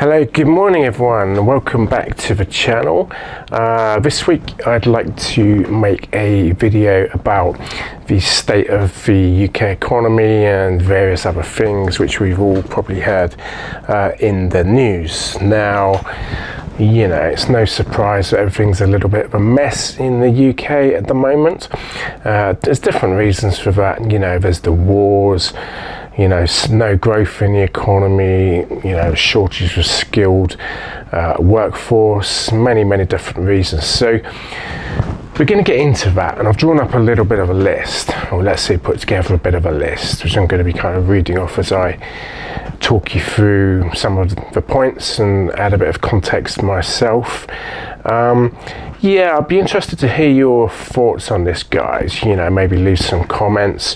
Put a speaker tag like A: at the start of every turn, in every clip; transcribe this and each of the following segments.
A: Hello, good morning everyone, welcome back to the channel. This week I'd like to make a video about the state of the UK economy and various other things which we've all probably heard in the news. Now, you know, it's no surprise that everything's a little bit of a mess in the UK at the moment. There's different reasons for that. You know, there's the wars, you know, no growth in the economy, you know, shortage of skilled workforce, many different reasons. So we're going to get into that, and I've drawn up a little bit of a list, or let's say put together a bit of a list, which I'm going to be kind of reading off as I talk you through some of the points and add a bit of context myself. Yeah, I'd be interested to hear your thoughts on this, guys. You know, maybe leave some comments,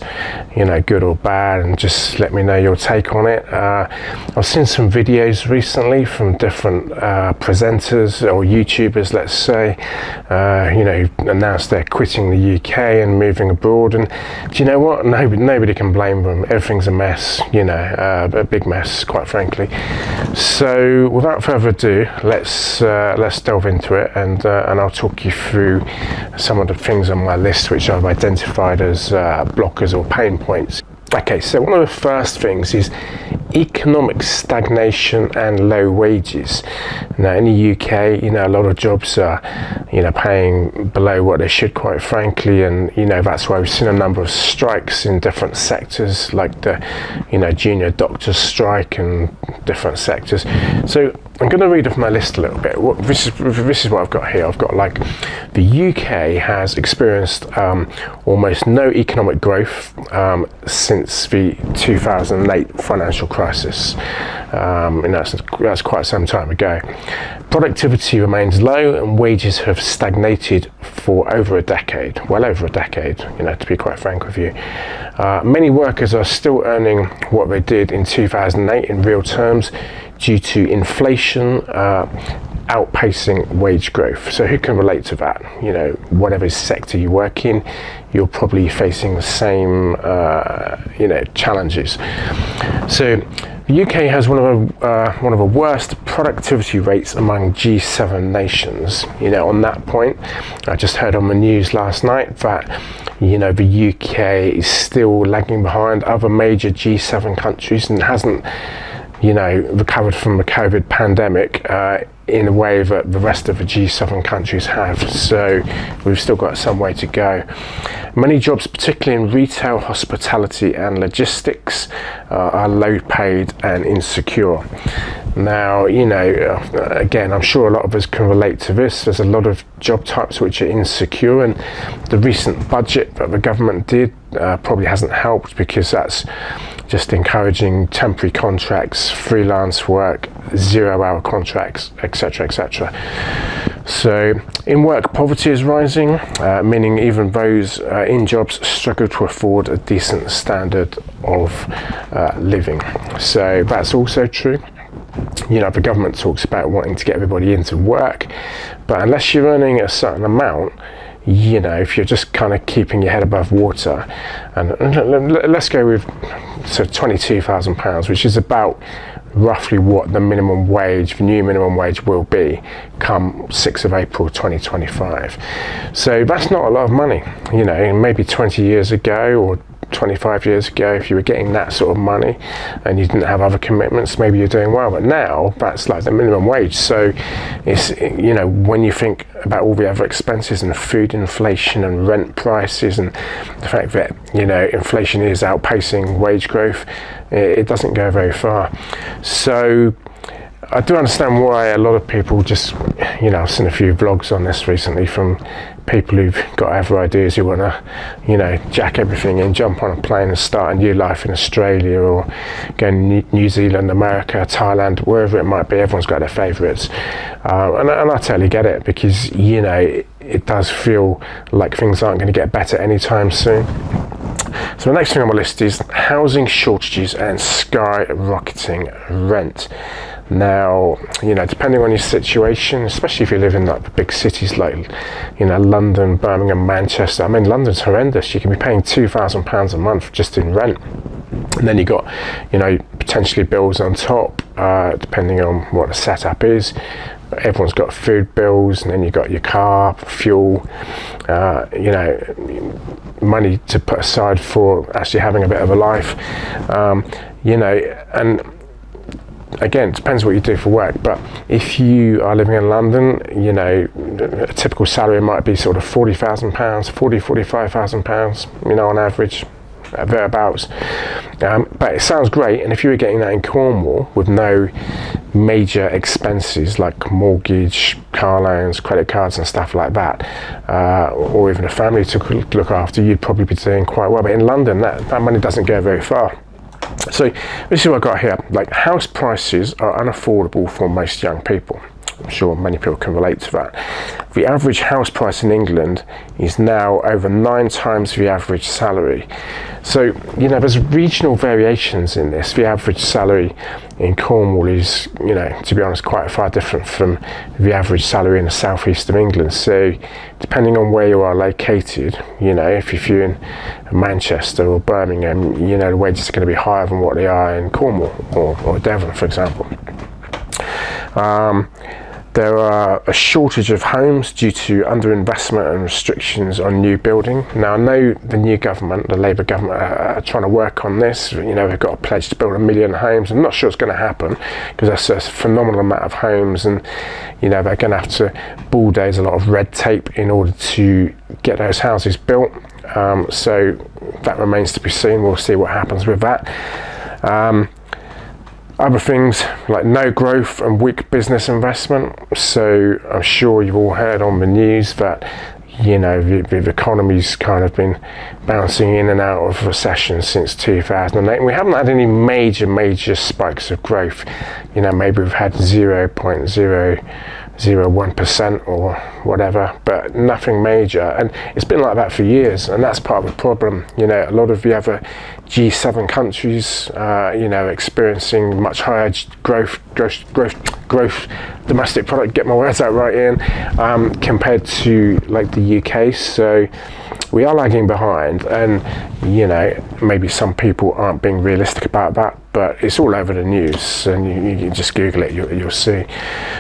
A: you know, good or bad, and just let me know your take on it. I've seen some videos recently from different presenters or YouTubers, let's say, you know, who announced they're quitting the UK and moving abroad. And do you know what? Nobody can blame them. Everything's a mess, you know, a big mess, quite frankly. So without further ado, let's delve into it, and I'll talk you through some of the things on my list which I've identified as blockers or pain points. Okay, so one of the first things is economic stagnation and low wages. Now in the UK, you know, a lot of jobs are, you know, paying below what they should, quite frankly, and you know, that's why we've seen a number of strikes in different sectors, like the, you know, junior doctors strike and different sectors. So I'm going to read off my list a little bit. This is what I've got here. I've got, like, the UK has experienced almost no economic growth since the 2008 financial crisis, and that's quite some time ago. Productivity remains low and wages have stagnated for over a decade, well over a decade, you know, to be quite frank with you. Many workers are still earning what they did in 2008 in real terms, due to inflation outpacing wage growth. So who can relate to that? You know, whatever sector you work in, you're probably facing the same you know, challenges. So the UK has one of the worst productivity rates among G7 nations. You know, on that point, I just heard on the news last night that, you know, the UK is still lagging behind other major G7 countries and hasn't, you know, recovered from the COVID pandemic in a way that the rest of the G7 countries have. So we've still got some way to go. Many jobs, particularly in retail, hospitality and logistics, are low paid and insecure. Now, you know, again, I'm sure a lot of us can relate to this. There's a lot of job types which are insecure, and the recent budget that the government did probably hasn't helped, because that's just encouraging temporary contracts, freelance work, 0-hour contracts, etc. So in work, poverty is rising, meaning even those in jobs struggle to afford a decent standard of living. So that's also true. You know, the government talks about wanting to get everybody into work, but unless you're earning a certain amount, you know, if you're just kind of keeping your head above water, and let's go with £22,000, which is about roughly what the minimum wage, the new minimum wage, will be come 6th of April 2025. So that's not a lot of money. You know, maybe 20 years ago or 25 years ago, if you were getting that sort of money and you didn't have other commitments, maybe you're doing well, but now that's like the minimum wage. So it's, you know, when you think about all the other expenses and food inflation and rent prices and the fact that, you know, inflation is outpacing wage growth, it doesn't go very far. So I do understand why a lot of people just, you know, I've seen a few vlogs on this recently from people who've got other ideas, who want to, you know, jack everything in, jump on a plane and start a new life in Australia, or go to New Zealand, America, Thailand, wherever it might be. Everyone's got their favourites, and I totally get it, because, you know, it does feel like things aren't going to get better anytime soon. So the next thing on my list is housing shortages and skyrocketing rent. Now, depending on your situation, especially if you live in like the big cities like, London, Birmingham, Manchester. I mean, London's horrendous. You can be paying £2,000 a month just in rent. And then you got, potentially bills on top, depending on what the setup is. Everyone's got food bills, and then you got your car, fuel, money to put aside for actually having a bit of a life, and again, it depends what you do for work. But if you are living in London, a typical salary might be sort of £40,000, £45,000, on average, thereabouts. But it sounds great, and if you were getting that in Cornwall with no major expenses like mortgage, car loans, credit cards and stuff like that, or even a family to look after, you'd probably be doing quite well. But in London, that money doesn't go very far. So this is what I've got here. Like, house prices are unaffordable for most young people. I'm sure many people can relate to that. The average house price in England is now over 9 times the average salary. So, there's regional variations in this. The average salary in Cornwall is, to be honest, quite far different from the average salary in the southeast of England. So, depending on where you are located, if you're in Manchester or Birmingham, the wages are going to be higher than what they are in Cornwall or Devon, for example. There are a shortage of homes due to underinvestment and restrictions on new building. Now, I know the new government, the Labour government, are trying to work on this. They've got a pledge to build 1 million homes. I'm not sure it's going to happen because that's a phenomenal amount of homes, and they're going to have to bulldoze a lot of red tape in order to get those houses built. So that remains to be seen. We'll see what happens with that. Other things like no growth and weak business investment. So I'm sure you've all heard on the news that the economy's kind of been bouncing in and out of recession since 2008. And we haven't had any major spikes of growth. Maybe we've had 0.001% or whatever, but nothing major. And it's been like that for years, and that's part of the problem. A lot of the other G7 countries, experiencing much higher growth, domestic product, get my words out right, Ian, compared to like the UK. So we are lagging behind, and maybe some people aren't being realistic about that, but it's all over the news, and you just Google it, you'll see.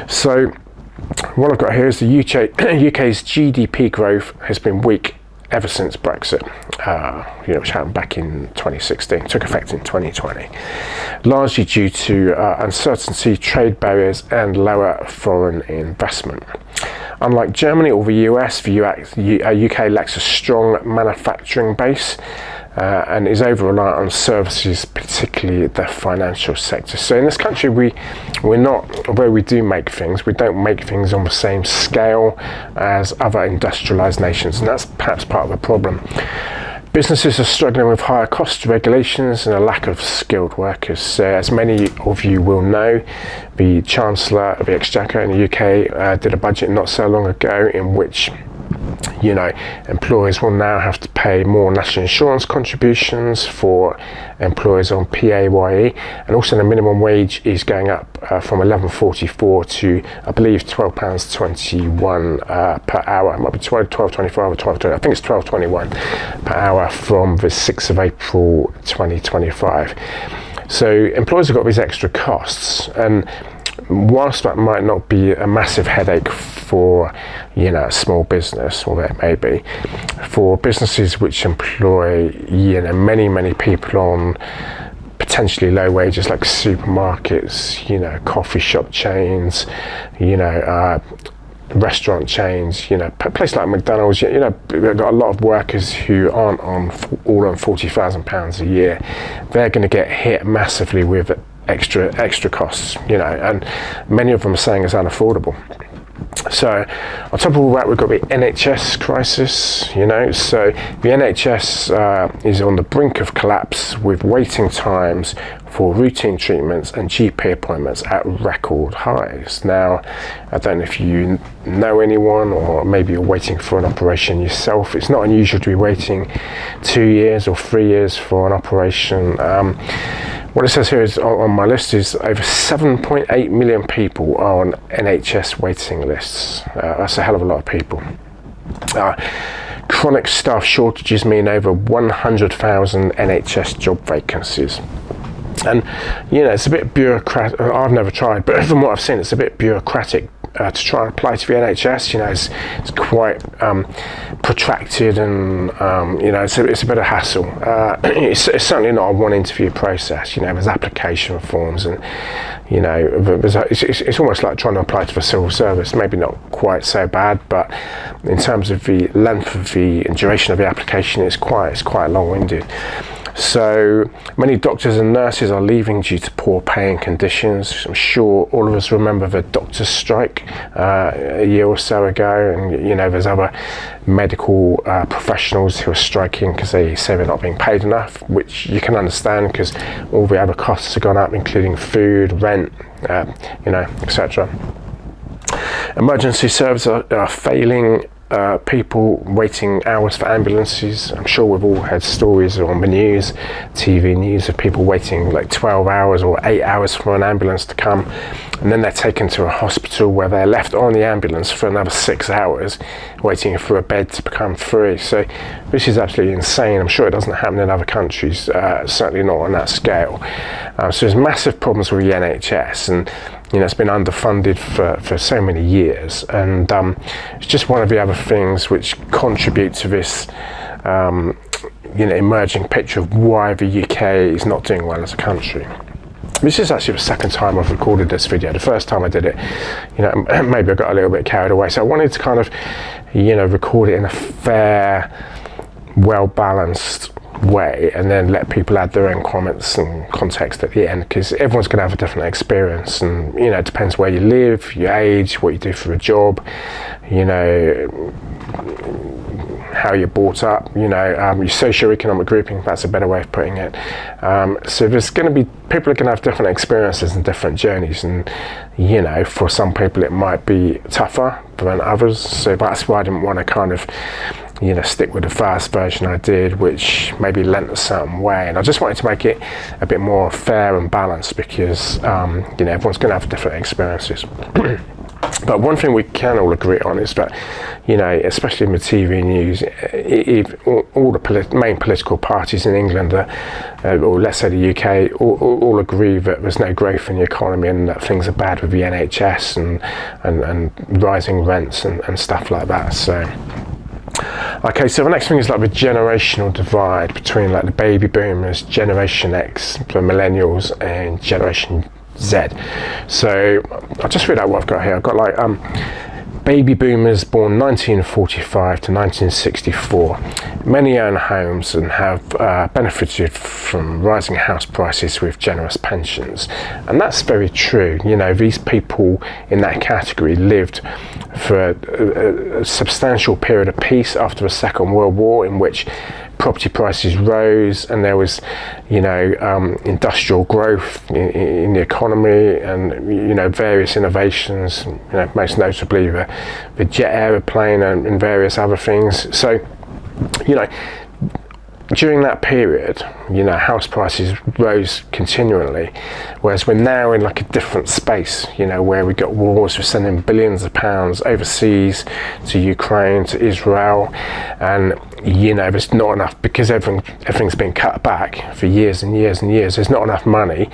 A: So what I've got here is the UK's GDP growth has been weak ever since Brexit, which happened back in 2016, took effect in 2020, largely due to uncertainty, trade barriers and lower foreign investment. Unlike Germany or the US, the UK lacks a strong manufacturing base and is over-reliant on services, particularly the financial sector. So in this country, we're not, although we do make things, we don't make things on the same scale as other industrialised nations, and that's perhaps part of the problem. Businesses are struggling with higher costs, regulations and a lack of skilled workers. So as many of you will know, the Chancellor of the Exchequer in the UK did a budget not so long ago in which employers will now have to pay more national insurance contributions for employers on PAYE, and also the minimum wage is going up from £11.44 to, I believe, £12.21 per hour. It might be £12.25 or £12.20. I think it's £12.21 per hour from the 6th of April 2025. So employers have got these extra costs, and whilst that might not be a massive headache for a small business, or it may be, for businesses which employ many people on potentially low wages, like supermarkets, coffee shop chains, restaurant chains, places like McDonald's, we've got a lot of workers who aren't all on £40,000 a year. They're going to get hit massively with extra costs, and many of them are saying it's unaffordable. So on top of all that, we've got the NHS crisis, so the NHS is on the brink of collapse, with waiting times for routine treatments and GP appointments at record highs. Now, I don't know if you know anyone, or maybe you're waiting for an operation yourself. It's not unusual to be waiting 2 years or 3 years for an operation. What it says here is on my list is over 7.8 million people are on NHS waiting lists. That's a hell of a lot of people. Chronic staff shortages mean over 100,000 NHS job vacancies. And, it's a bit bureaucratic. I've never tried, but from what I've seen, it's a bit bureaucratic to try and apply to the NHS. It's quite protracted, and it's a bit of hassle. It's certainly not a one interview process. There's application forms, and it's almost like trying to apply to the civil service. Maybe not quite so bad, but in terms of the length of the and duration of the application, it's quite long-winded. So many doctors and nurses are leaving due to poor pay and conditions. I'm sure all of us remember the doctors' strike a year or so ago, and there's other medical professionals who are striking because they say they're not being paid enough, which you can understand because all the other costs have gone up, including food, rent, etc. Emergency services are failing. People waiting hours for ambulances. I'm sure we've all heard stories on the news, TV news, of people waiting like 12 hours or 8 hours for an ambulance to come, and then they're taken to a hospital where they're left on the ambulance for another 6 hours waiting for a bed to become free. So this is absolutely insane. I'm sure it doesn't happen in other countries, certainly not on that scale. So there's massive problems with the NHS, and it's been underfunded for so many years, and it's just one of the other things which contribute to this emerging picture of why the UK is not doing well as a country. This is actually the second time I've recorded this video. The first time I did it, maybe I got a little bit carried away, so I wanted to kind of record it in a fair, well-balanced way, and then let people add their own comments and context at the end, because everyone's going to have a different experience, and it depends where you live, your age, what you do for a job, how you're brought up, your socio-economic grouping. That's a better way of putting it. So there's going to be people are going to have different experiences and different journeys, and for some people it might be tougher than others. So that's why I didn't want to kind of stick with the first version I did, which maybe lent a certain way, and I just wanted to make it a bit more fair and balanced, because everyone's going to have different experiences. But one thing we can all agree on is that, especially in the TV news, all the main political parties in England, or let's say the UK, all agree that there's no growth in the economy, and that things are bad with the NHS and rising rents and stuff like that. So. Okay, so the next thing is like the generational divide between like the baby boomers, Generation X, the millennials, and Generation Z. So I'll just read out what I've got here. I've got like baby boomers born 1945 to 1964. Many own homes and have benefited from rising house prices with generous pensions. And that's very true. These people in that category lived for a substantial period of peace after the Second World War, in which property prices rose, and there was industrial growth in the economy, and various innovations, most notably the jet aeroplane and various other things. So during that period, house prices rose continually, whereas we're now in like a different space, where we got wars, we're sending billions of pounds overseas to Ukraine, to Israel, and there's not enough, because everything's been cut back for years and years and years. There's not enough money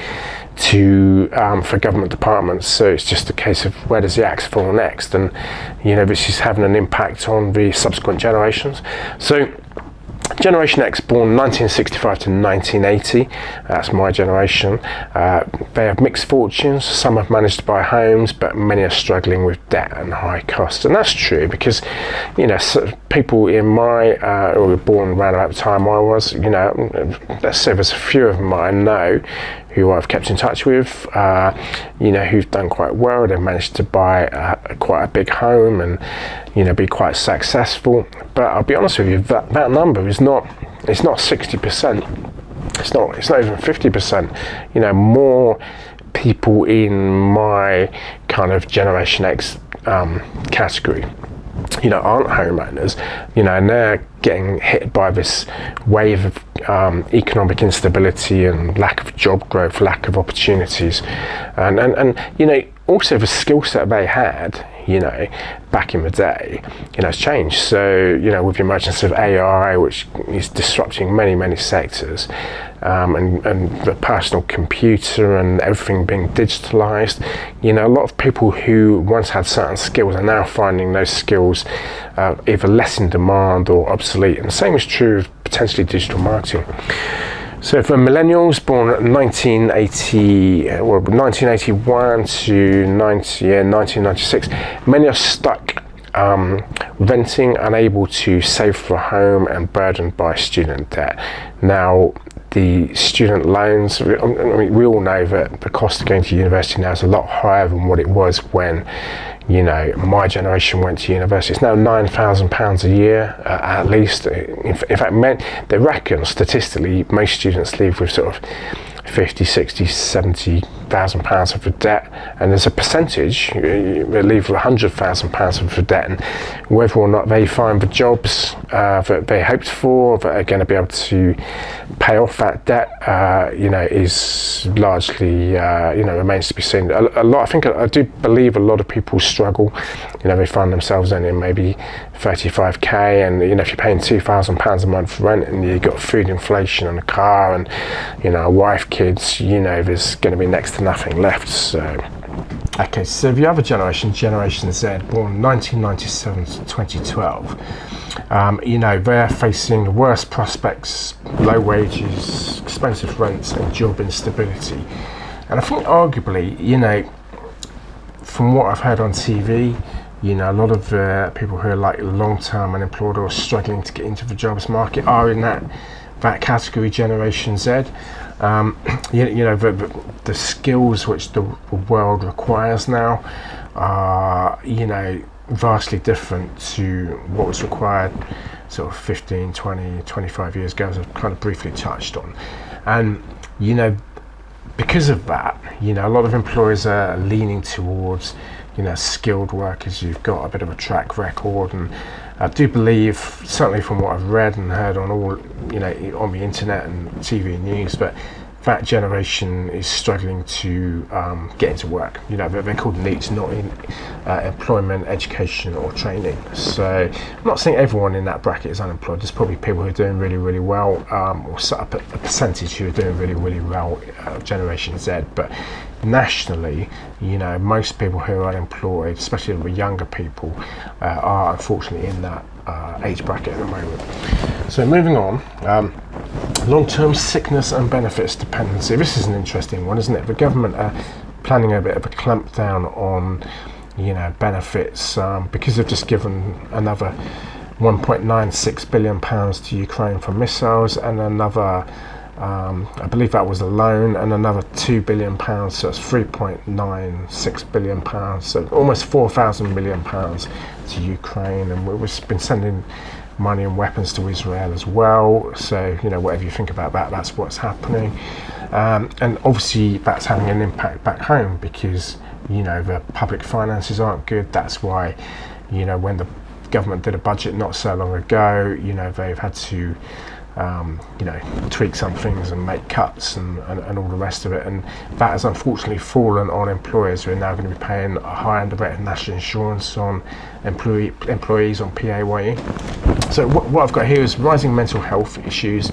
A: for government departments, so it's just a case of where does the axe fall next, and this is having an impact on the subsequent generations. So Generation X, born 1965 to 1980, that's my generation. They have mixed fortunes. Some have managed to buy homes, but many are struggling with debt and high costs. And that's true, because people in my who were born around about the time I was, let's say there's a few of them I know who I've kept in touch with, who've done quite well. They've managed to buy quite a big home and, be quite successful. But I'll be honest with you, that number is not 60%. It's not even 50%. More people in my kind of Generation X category, aren't homeowners, and they're getting hit by this wave economic instability and lack of job growth, lack of opportunities, and also the skill set they had, back in the day, has changed. So, with the emergence of AI, which is disrupting many sectors, and the personal computer and everything being digitalized, a lot of people who once had certain skills are now finding those skills either less in demand or obsolete. And the same is true of potentially digital marketing. So for millennials born 1981 to 1996, many are stuck renting, unable to save for a home, and burdened by student debt. Now, the student loans, we all know that the cost of going to university now is a lot higher than what it was when my generation went to university. It's now £9,000 a year, at least. In fact, they reckon statistically most students leave with sort of 50, 60, 70,000 of the debt, and there's a percentage they leave with £100,000 of the debt, and whether or not they find the jobs that they hoped for that are going to be able to pay off that debt, is largely remains to be seen. I do believe a lot of people struggle. They find themselves earning maybe 35k, and if you're paying £2,000 a month rent, and you've got food inflation and a car and a wife, kids, there's going to be next to nothing left. So so the other generation, Generation Z, born 1997 to 2012, they're facing the worst prospects, low wages, expensive rents, and job instability. And I think arguably, from what I've heard on TV, a lot of people who are like long-term unemployed or struggling to get into the jobs market are in that category, Generation Z. The skills which the world requires now are, vastly different to what was required sort of 15, 20, 25 years ago, as I've kind of briefly touched on. And, because of that, a lot of employers are leaning towards, skilled workers who've got a bit of a track record. And I do believe, certainly from what I've read and heard on all, on the internet and TV news, but that generation is struggling to get into work. They're called NEETs, not in employment, education or training. So I'm not saying everyone in that bracket is unemployed. There's probably people who are doing really well, or set up a percentage who are doing really well, Generation Z. But nationally, most people who are unemployed, especially the younger people, are unfortunately in that age bracket at the moment. So moving on, long-term sickness and benefits dependency. This is an interesting one, isn't it? The government are planning a bit of a clampdown on, benefits, because they've just given another £1.96 billion to Ukraine for missiles, and another, I believe that was a loan, and another £2 billion, so it's £3.96 billion, so almost £4,000 million to Ukraine, and we've been sending money and weapons to Israel as well. So whatever you think about that, that's what's happening, and obviously that's having an impact back home because the public finances aren't good. That's why when the government did a budget not so long ago, they've had to tweak some things and make cuts and all the rest of it, and that has unfortunately fallen on employers who are now going to be paying a high underrated national insurance on employees on PAYE. So what I've got here is rising mental health issues,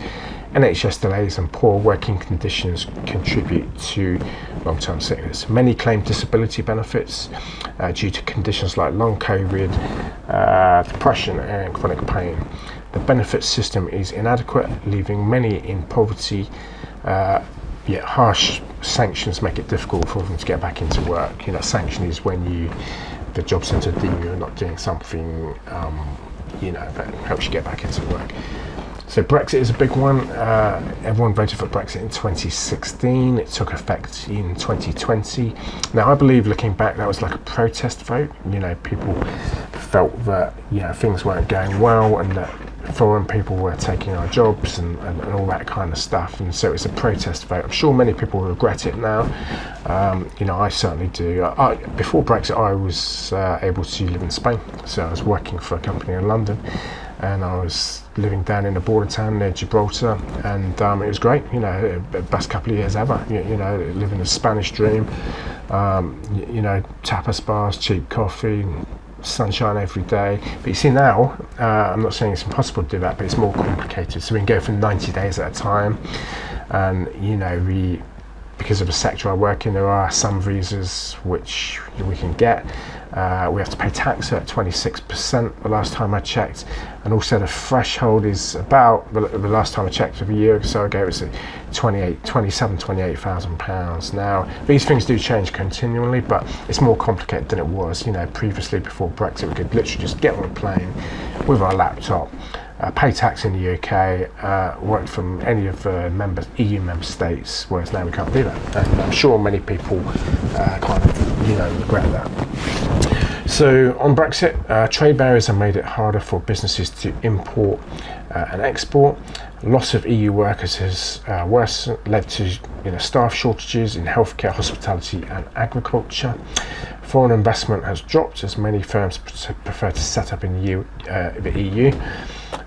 A: NHS delays and poor working conditions contribute to long-term sickness. Many claim disability benefits due to conditions like long COVID, depression and chronic pain. The benefit system is inadequate, leaving many in poverty, yet harsh sanctions make it difficult for them to get back into work. Sanction is when the job centre deem you're not doing something that helps you get back into work. So Brexit is a big one. Everyone voted for Brexit in 2016. It took effect in 2020. Now I believe, looking back, that was like a protest vote. People felt that things weren't going well and that foreign people were taking our jobs and all that kind of stuff, and so it's a protest vote. I'm sure many people regret it now. I certainly do. Before Brexit, I was able to live in Spain, so I was working for a company in London, and I was living down in a border town near Gibraltar, and it was great. The best couple of years ever. Living the Spanish dream. Tapas bars, cheap coffee, sunshine every day. But you see now, I'm not saying it's impossible to do that, but it's more complicated. So we can go for 90 days at a time, and because of the sector I work in, there are some visas which we can get. We have to pay tax at 26% the last time I checked, and also the threshold is about, the last time I checked a year or so ago, it was £28,000. Now these things do change continually, but it's more complicated than it was. Previously, before Brexit, we could literally just get on a plane with our laptop, pay tax in the UK, work from any of the EU member states, whereas now we can't do that. And I'm sure many people kind of regret that. So on Brexit, trade barriers have made it harder for businesses to import and export. Loss of EU workers has led to staff shortages in healthcare, hospitality and agriculture. Foreign investment has dropped as many firms prefer to set up in the EU.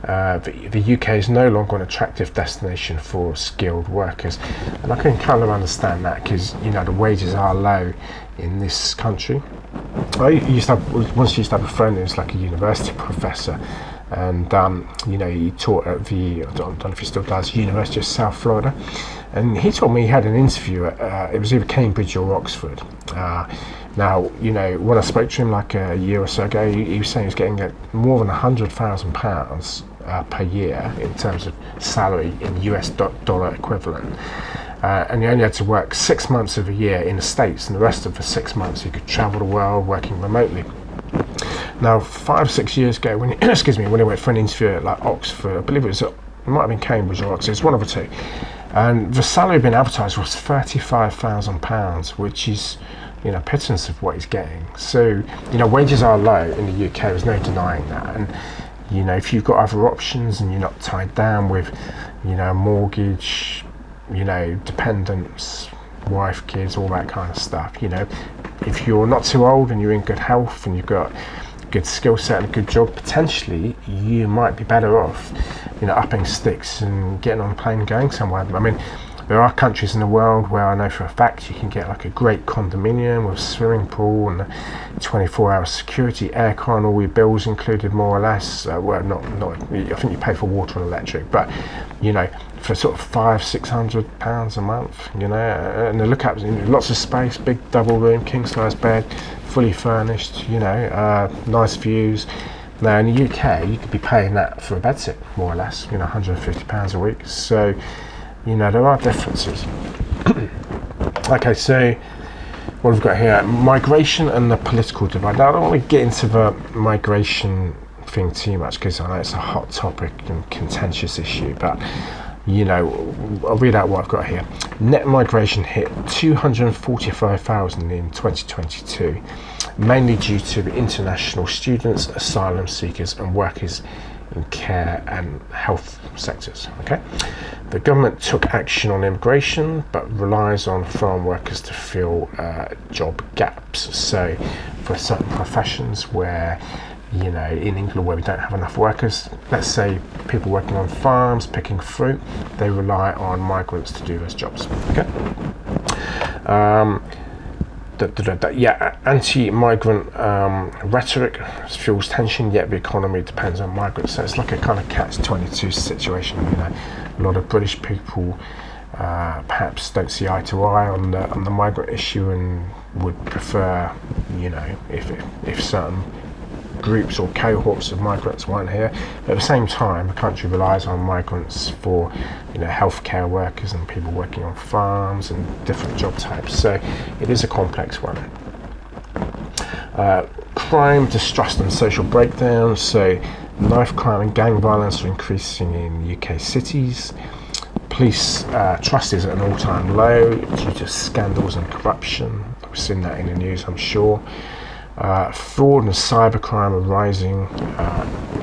A: The UK is no longer an attractive destination for skilled workers, and I can kind of understand that, because the wages are low in this country. I used to have a friend who's like a university professor, and he taught at I don't know if he still does, University of South Florida, and he told me he had an interview at it was either Cambridge or Oxford. Now, when I spoke to him like a year or so ago, he was saying he was getting more than £100,000 per year in terms of salary in US dollar equivalent. And he only had to work 6 months of a year in the States, and the rest of the 6 months he could travel the world working remotely. Now, 5 or 6 years ago, when he went for an interview at like Oxford, I believe it might have been Cambridge or Oxford, it's one of the two, and the salary being advertised was £35,000, which is pittance of what he's getting. So wages are low in the UK, there's no denying that, and if you've got other options and you're not tied down with mortgage, dependents, wife, kids, all that kind of stuff, if you're not too old and you're in good health and you've got good skill set and a good job, potentially you might be better off upping sticks and getting on a plane and going somewhere. I mean, there are countries in the world where I know for a fact you can get like a great condominium with a swimming pool and 24-hour security, aircon, all your bills included more or less. I think you pay for water and electric, but for sort of £500-600 a month, and they look at lots of space, big double room, king size bed, fully furnished, nice views. Now in the UK, you could be paying that for a bedsit, more or less, £150 a week. So there are differences. Okay, so what we've got here, migration and the political divide. Now I don't want to get into the migration thing too much, because I know it's a hot topic and contentious issue, but I'll read out what I've got here. Net migration hit 245,000 in 2022, mainly due to the international students, asylum seekers and workers in care and health sectors. Okay, the government took action on immigration but relies on foreign workers to fill job gaps. So for certain professions where in England where we don't have enough workers, let's say people working on farms picking fruit, they rely on migrants to do those jobs. Okay. Anti-migrant rhetoric fuels tension, yet the economy depends on migrants. So it's like a kind of catch-22 situation. A lot of British people perhaps don't see eye to eye on the migrant issue and would prefer, if certain groups or cohorts of migrants weren't here. But at the same time, the country relies on migrants for healthcare workers and people working on farms and different job types. So it is a complex one. Crime, distrust and social breakdown. So knife crime and gang violence are increasing in UK cities. Police trust is at an all-time low due to scandals and corruption. We've seen that in the news, I'm sure. Fraud and cybercrime are rising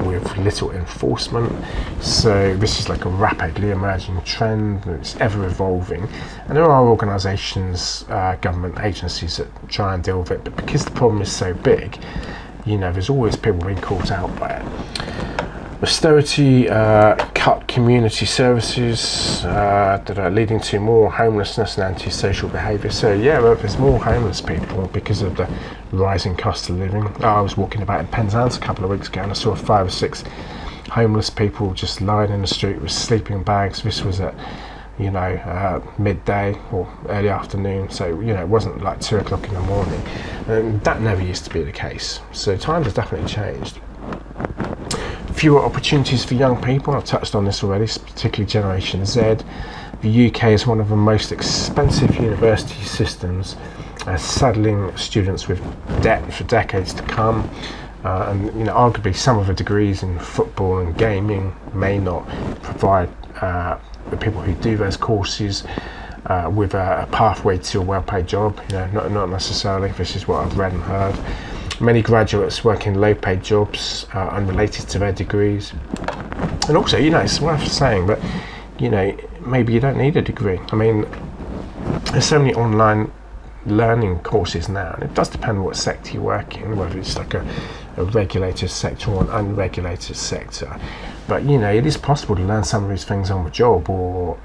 A: with little enforcement. So this is like a rapidly emerging trend, and it's ever evolving. And there are organisations, government agencies that try and deal with it, but because the problem is so big, there's always people being caught out by it. Austerity cut community services that are leading to more homelessness and antisocial behaviour. So there's more homeless people because of the rising cost of living. I was walking about in Penzance a couple of weeks ago and I saw 5 or 6 homeless people just lying in the street with sleeping bags. This was at midday or early afternoon, so it wasn't like 2 o'clock in the morning, and that never used to be the case. So times have definitely changed. Fewer opportunities for young people. I've touched on this already, particularly Generation Z. The UK is one of the most expensive university systems, saddling students with debt for decades to come. And arguably some of the degrees in football and gaming may not provide the people who do those courses with a pathway to a well-paid job. Not necessarily. This is what I've read and heard. Many graduates work in low-paid jobs unrelated to their degrees. And also, it's worth saying that, maybe you don't need a degree. I mean, there's so many online learning courses now, and it does depend on what sector you work in, whether it's like a regulated sector or an unregulated sector. But it is possible to learn some of these things on the job, or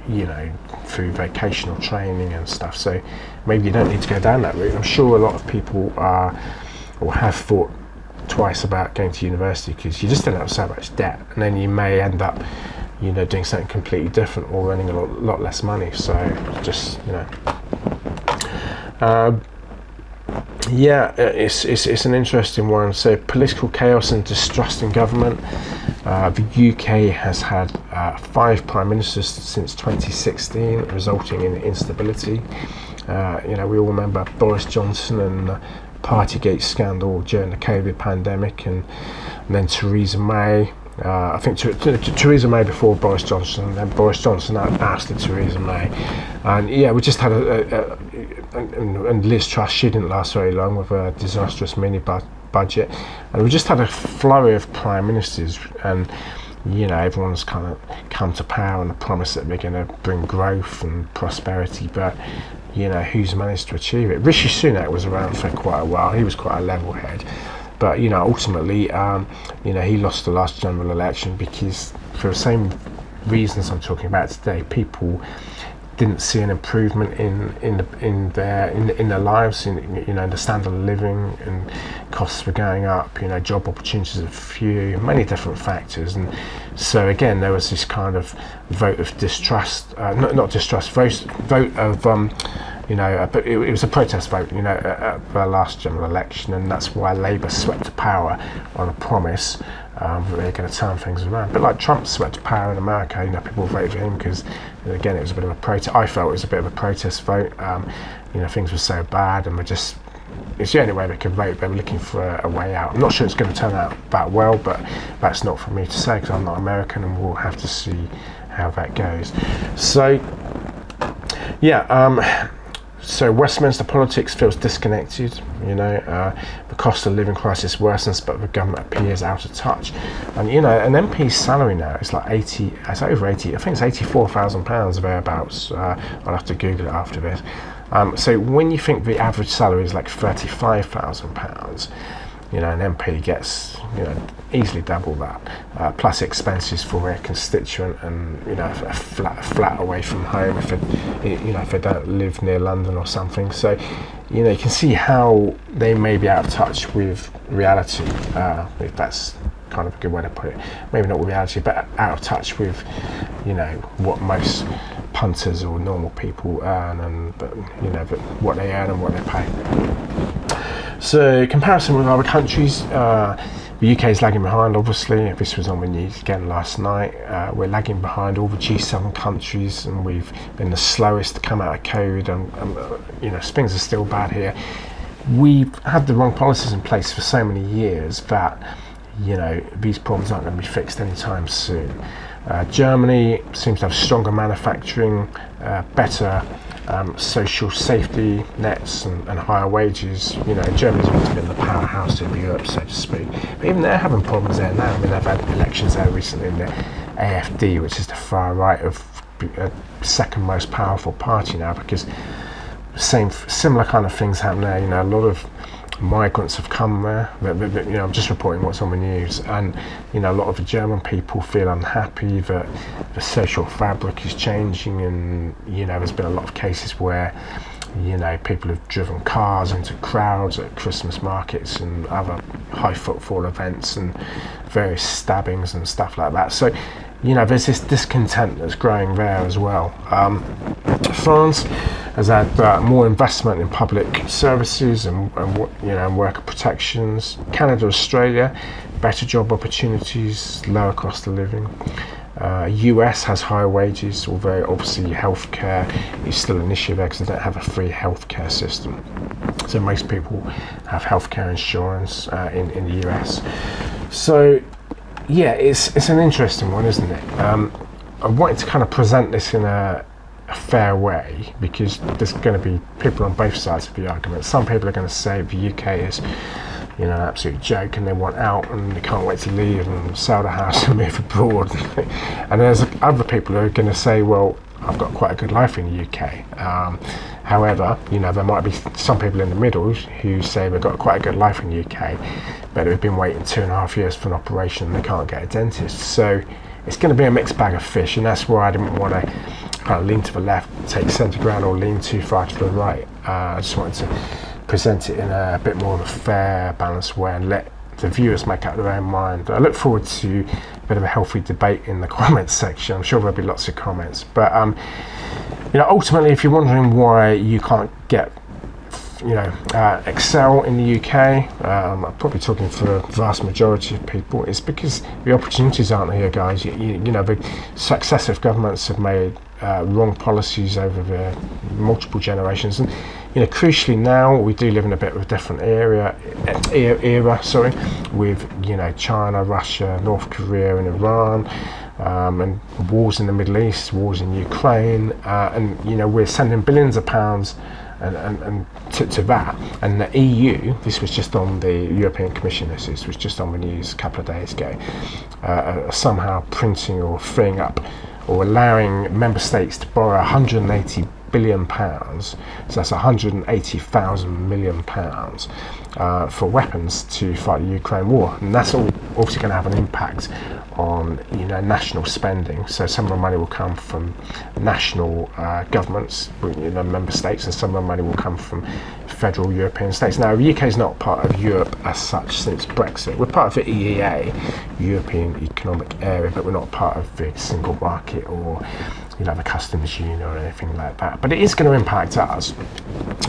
A: through vocational training and stuff. So maybe you don't need to go down that route. I'm sure a lot of people are or have thought twice about going to university because you just don't have so much debt, and then you may end up doing something completely different or earning a lot less money. So just it's an interesting one. So political chaos and distrust in government. The UK has had 5 prime ministers since 2016, resulting in instability. We all remember Boris Johnson and the Partygate scandal during the COVID pandemic, and then Theresa May. I think Theresa May before Boris Johnson, and then Boris Johnson after Theresa May. And we just had and Liz Truss, she didn't last very long with a disastrous mini budget, and we just had a flurry of prime ministers, and everyone's kind of come to power on the promise that they're going to bring growth and prosperity, but who's managed to achieve it? Rishi Sunak was around for quite a while. He was quite a level head, but ultimately he lost the last general election because, for the same reasons I'm talking about today, people didn't see an improvement in their lives, in the standard of living, and costs were going up, job opportunities are few, many different factors. And so again, there was this kind of vote of distrust, not distrust, vote of but it was a protest vote, at the last general election, and that's why Labour swept to power on a promise that they're going to turn things around. But like Trump swept to power in America, people voted for him because, again, it was a bit of a protest. I felt it was a bit of a protest vote. Things were so bad, and it's the only way they could vote. They were looking for a way out. I'm not sure it's going to turn out that well, but that's not for me to say because I'm not American, and we'll have to see how that goes. So, so Westminster politics feels disconnected. The cost of living crisis worsens, but the government appears out of touch. And an MP's salary now is like 80. It's over 80. I think it's £84,000 thereabouts. I'll have to Google it after this. So when you think the average salary is like £35,000, an MP gets easily double that, plus expenses for their constituent, and a flat away from home if they don't live near London or something. So you can see how they may be out of touch with reality, if that's kind of a good way to put it. Maybe not with reality, but out of touch with what most punters or normal people earn, but what they earn and what they pay. So, comparison with other countries, the UK is lagging behind, obviously. This was on the news again last night. We're lagging behind all the G7 countries, and we've been the slowest to come out of COVID, and things are still bad here. We've had the wrong policies in place for so many years that, these problems aren't going to be fixed anytime soon. Germany seems to have stronger manufacturing, better social safety nets and higher wages. Germany's always been the powerhouse of Europe, so to speak. But even they're having problems there now. I mean, they've had elections there recently in the AFD, which is the far right of second most powerful party now, because similar kind of things happen there. A lot of migrants have come there. I'm just reporting what's on the news, and a lot of the German people feel unhappy that the social fabric is changing, and there's been a lot of cases where people have driven cars into crowds at Christmas markets and other high footfall events, and various stabbings and stuff like that. So there's this discontent that's growing there as well. France has had more investment in public services and worker protections. Canada, Australia, better job opportunities, lower cost of living. US has higher wages, although obviously healthcare is still an issue there because they don't have a free healthcare system. So most people have healthcare insurance in the US. So yeah, it's an interesting one, isn't it? I wanted to kind of present this in a fair way, because there's going to be people on both sides of the argument. Some people are going to say the UK is an absolute joke and they want out and they can't wait to leave and sell the house and move abroad. And there's other people who are going to say, well, I've got quite a good life in the UK. However, there might be some people in the middle who say they've got quite a good life in the UK, but they've been waiting 2.5 years for an operation and they can't get a dentist. So it's going to be a mixed bag of fish, and that's why I didn't want to kind of lean to the left, take centre ground, or lean too far to the right. I just wanted to present it in a bit more of a fair, balanced way and let the viewers make up their own mind. I look forward to a bit of a healthy debate in the comments section. I'm sure there'll be lots of comments. But ultimately, if you're wondering why you can't get excel in the UK, I'm probably talking for the vast majority of people, it's because the opportunities aren't here, guys. The successive governments have made wrong policies over the multiple generations, and crucially now we do live in a bit of a different era, with China, Russia, North Korea and Iran, and wars in the Middle East, wars in Ukraine, and we're sending billions of pounds and to that. And the EU, this was just on the European Commission, this was just on the news a couple of days ago, somehow printing or freeing up or allowing member states to borrow 180 billion pounds, so that's 180,000 million pounds for weapons to fight the Ukraine war. And that's all obviously going to have an impact on national spending. So some of the money will come from national governments, member states, and some of the money will come from federal European states. Now the UK is not part of Europe as such since Brexit. We're part of the EEA, European Economic Area, but we're not part of the single market or the customs union or anything like that. But it is going to impact us.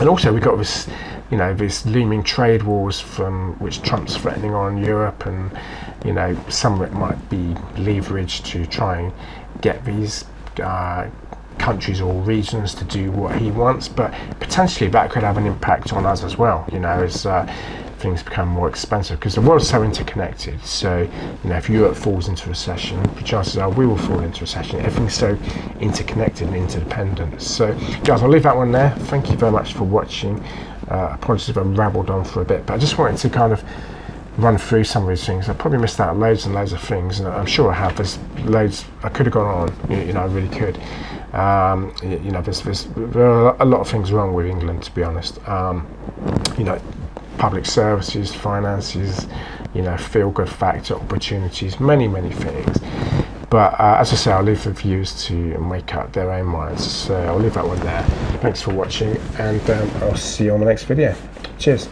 A: And also we've got this this looming trade wars from which Trump's threatening on Europe, and some of it might be leveraged to try and get these countries or regions to do what he wants, but potentially that could have an impact on us as well, as things become more expensive, because the world's so interconnected. So if Europe falls into recession, the chances are we will fall into recession. Everything's so interconnected and interdependent. So guys, I'll leave that one there. Thank you very much for watching. Apologies if I rabbled on for a bit, but I just wanted to kind of run through some of these things. I probably missed out loads and loads of things, and I'm sure I have. There's loads I could have gone on, I really could. There are a lot of things wrong with England, to be honest. Public services, finances, feel-good factor, opportunities, many things. But as I say, I'll leave the viewers to make up their own minds. So I'll leave that one there. Thanks for watching, and I'll see you on the next video. Cheers.